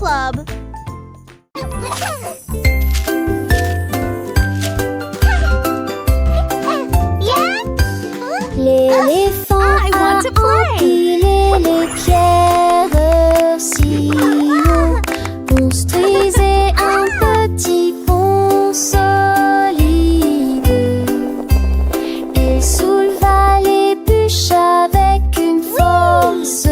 Club. L'éléphant I want to a play. empilé les pierres si haut, construisait un petit pont solide. Il souleva les bûches avec une force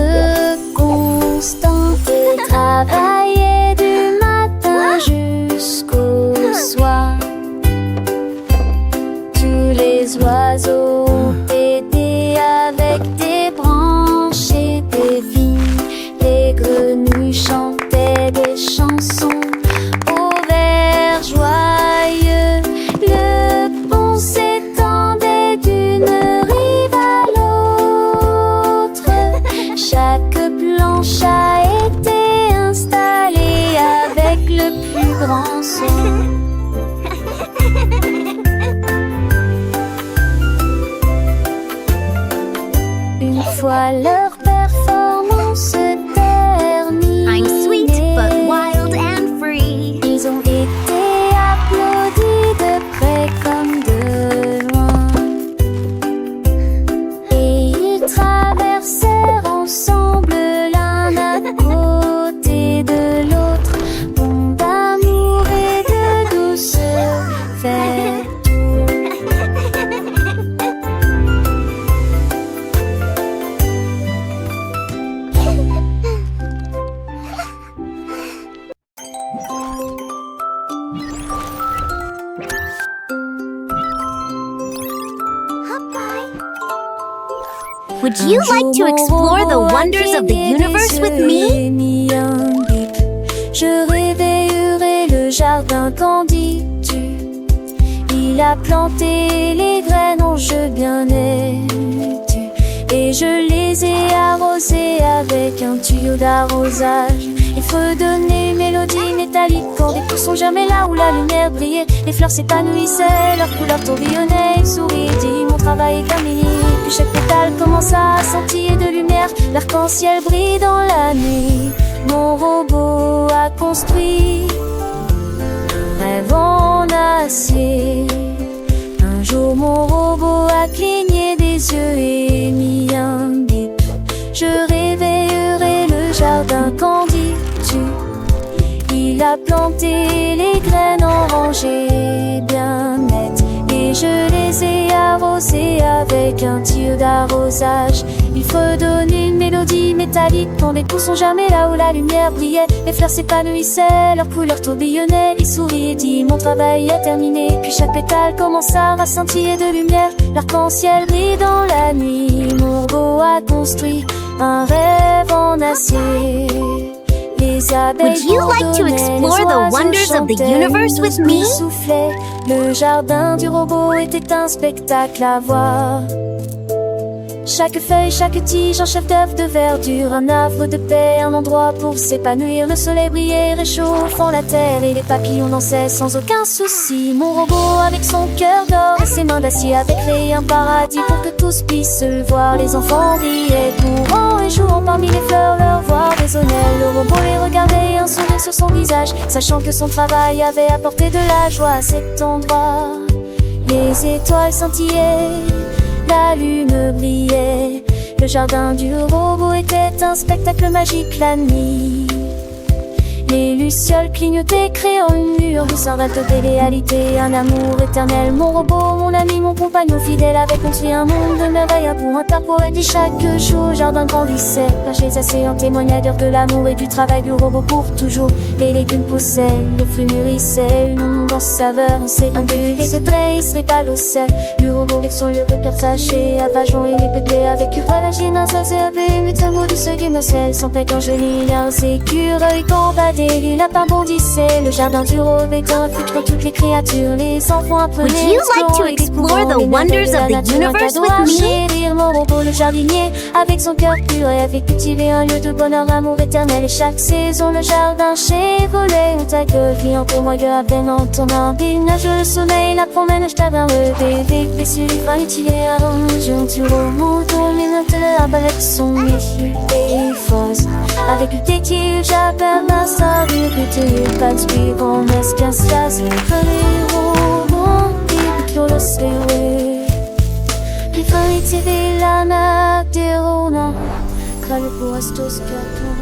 constante et travaillait du matin jusqu'au soir. Tous les oiseaux aidés avec des branches et des vignes. Les grenouilles chantaient des chansons aux vers joyeux. Le pont s'étendait d'une rive à l'autre. Chaque planche a été installée avec le plus grand soin. Une fois leur performance terminée, I'm sweet but wild and free. ils ont été applaudis de près comme de loin. Et ils traversèrent ensemble l'un à côté de l'autre, bons d'amour et de douceur vers Would you like to explore the wonders of the universe with me? Je réveillerai le jardin quand dis-tu? Il a planté les graines en jeu bien tu. Et je les ai arrosées avec un tuyau d'arrosage. Il faut donner une mélodie métallique quand des poussons jamais là où la lumière brillait. Les fleurs s'épanouissaient, leurs couleurs tourbillonnaient. Il sourit, dit mon travail est terminé. Puis chaque pétale commença à scintiller de lumière. L'arc-en-ciel brille dans la nuit. Mon robot a construit un rêve en acier. Un jour mon robot a cligné des yeux et mis un bip. Je réveillerai le jardin quand dis-tu? Il a planté les graines en rangées bien nettes. Et je les ai arrosées avec un tuyau d'arrosage. Il faut donner une mélodie métallique quand des poussons jamais là où la lumière brillait. Les fleurs s'épanouissaient, leurs couleurs tourbillonnaient. Il sourit et dit mon travail est terminé. Puis chaque pétale commença à scintiller de lumière. L'arc-en-ciel brille dans la nuit. Mon robot a construit un rêve en acier. Les abeilles Would you like to bourdonnaient, explore les the oiseaux wonders of the chantaient, universe les with me? moustiques soufflaient. Le jardin du robot était un spectacle à voir. Chaque feuille, chaque tige, un chef d'œuvre de verdure, un havre de paix, un endroit pour s'épanouir. Le soleil brillait, réchauffant la terre et les papillons dansaient sans aucun souci. Mon robot avec son cœur d'or et ses mains d'acier avait créé un paradis pour que tous puissent le voir. Les enfants riaient, courant et jouant parmi les fleurs, leur voix résonnait. Le robot les regardait, un sourire sur son visage, sachant que son travail avait apporté de la joie à cet endroit. Les étoiles scintillaient, la lune brillait. Le jardin du robot était un spectacle magique la nuit. Les lucioles clignotaient, créant une lueur douceur de réalité, un amour éternel. Mon robot, mon ami, mon compagnon fidèle, avait construit un monde de merveilles pour un tas pour aider chaque jour. Le jardin grandissait, cachés assez en témoignage de l'amour et du travail du robot pour toujours. Les légumes poussaient, les fruits mûrissaient, une abondance saveur, c'est un but et ce trait, il serait pas l'eau sel. Le robot avec son lieu repère saché, avageant et les bébés avec une la gêne, ça c'est un peu, mais un mot de ce game au sel, sans tête angéline, leurs écureuils combattaient. Les lapins bondissaient, le jardin du robot est un futur pour toutes les créatures. Les enfants apprenaient. Would you like to explore the wonders of the universe with me? Chérir mon robot, le jardinier, avec son cœur pur, avait cultivé un lieu de bonheur, amour éternel. Et chaque saison, le jardin chevrolet, on t'accueille en témoignant à peine en tournant. Il nage le soleil, la promène, je t'avais un bébé, blessé, inutile et arrangeant. Tu remontes, les notes de la balade sont méfiées et fausses. Avec le tétil, j'appelle ma soeur. Rührgüte Patzspiron es Kansas Kalero Kiolos Ewe Ifanite Villana Derona Kalpuastos Katon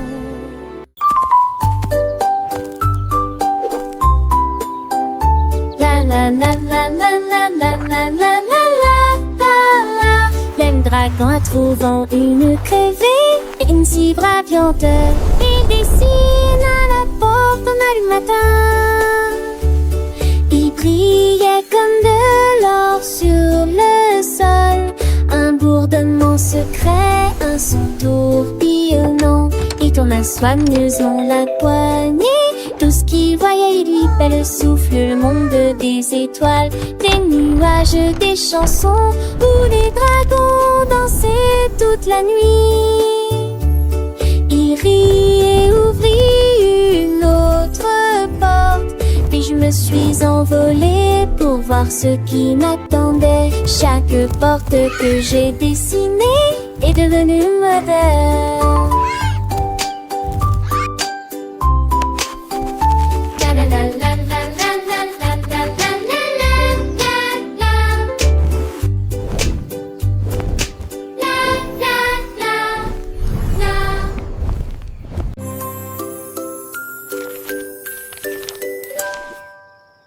La la la la la la la la la la. L'aime dragon a trouvant une crevée, une si brave viandeur. Il dessine à la porte le matin. Il brillait comme de l'or sur le sol. Un bourdonnement secret, un son tourbillonnant. Il tourna soigneusement la poignée. Tout ce qu'il voyait, il lui fait le souffle, le monde des étoiles, des nuages, des chansons, où les dragons dansaient toute la nuit. Il rit et ouvrit une autre porte, puis je me suis envolée pour voir ce qui m'attendait. Chaque porte que j'ai dessinée est devenue moderne.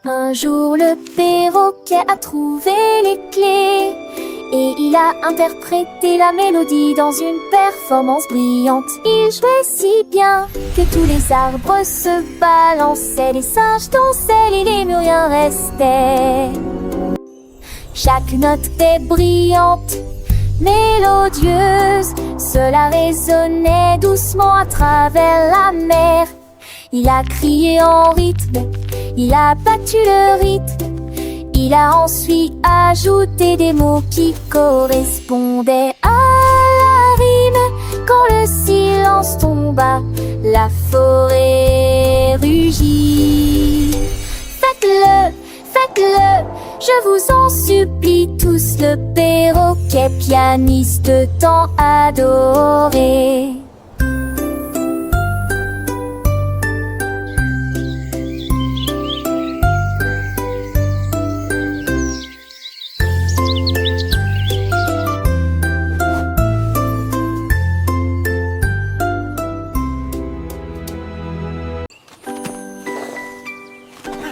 Un jour, le perroquet a trouvé les clés et il a interprété la mélodie dans une performance brillante. Il jouait si bien que tous les arbres se balançaient, les singes dansaient et les murs restaient. Chaque note était brillante, mélodieuse, cela résonnait doucement à travers la mer. Il a crié en rythme, il a battu le rythme, il a ensuite ajouté des mots qui correspondaient à la rime. Quand le silence tomba, la forêt rugit. Faites-le, faites-le, je vous en supplie tous, le perroquet pianiste tant adoré.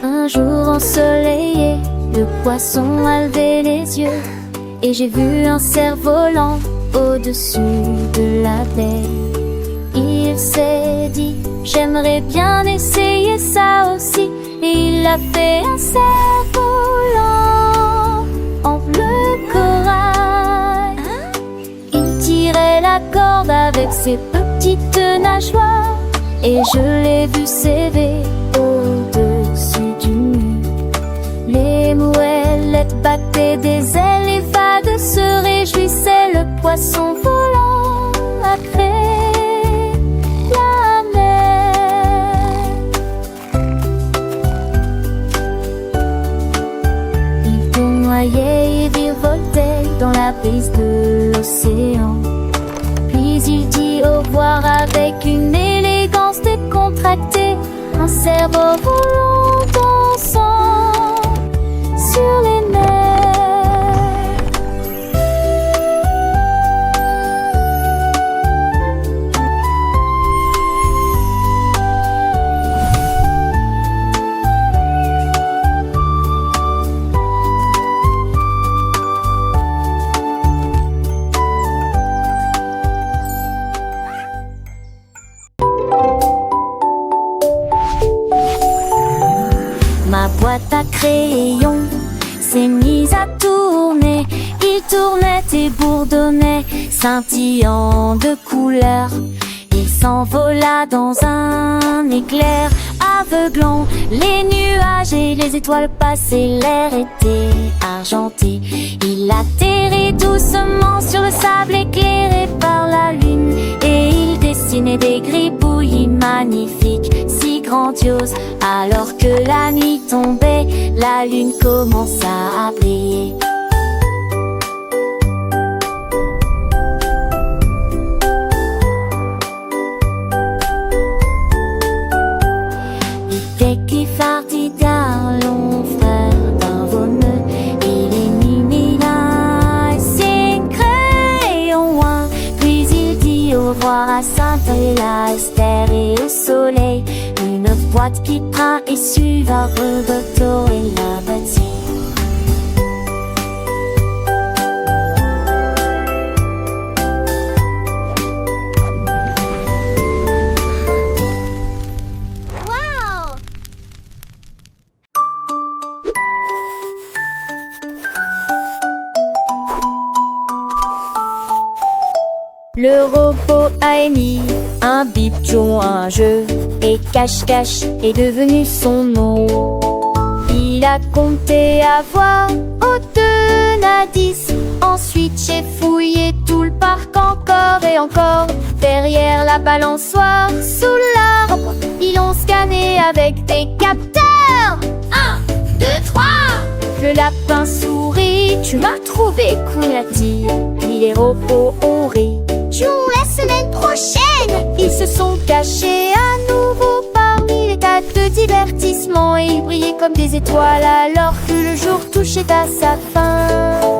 Un jour ensoleillé, le poisson a levé les yeux et j'ai vu un cerf-volant au-dessus de la baie. Il s'est dit, j'aimerais bien essayer ça aussi, et il a fait un cerf-volant en bleu corail. Il tirait la corde avec ses petites nageoires et je l'ai vu s'élever au-dessus du mur. Les moëllettes battaient des ailes, les vagues se réjouissaient, le poisson volant après la mer. Il tournoyait et virevoltait dans la brise de l'océan. Puis il dit au revoir avec une élégance décontractée, un cerf-volant dansant sur les mers. Ma boîte à crayons s'est mise à tourner. Il tournait et bourdonnait, scintillant de couleurs. Il s'envola dans un éclair aveuglant. Les nuages et les étoiles passaient, l'air était argenté. Il atterrit doucement sur le sable éclairé par la lune, et il dessinait des gribouillis magnifiques, si grandioses. Alors que la nuit tombait, la lune commença à briller. Au revoir à Saint-Héla, à Esther et au soleil. Une boîte qui prend et suivra Roberto et la bâtie. Wow! Le robot a émis un bip jouant à un jeu, et cache-cache est devenu son nom. Il a compté à voix haute de 1 à 10. Ensuite j'ai fouillé tout le parc encore et encore. Derrière la balançoire, sous l'arbre, ils l'ont scanné avec des capteurs. 1, 2, 3. Le lapin sourit, tu m'as trouvé cool, a-t-il. Puis les robots ont ri. Joue la semaine prochaine! Ils se sont cachés à nouveau parmi les tas de divertissements et ils brillaient comme des étoiles alors que le jour touchait à sa fin.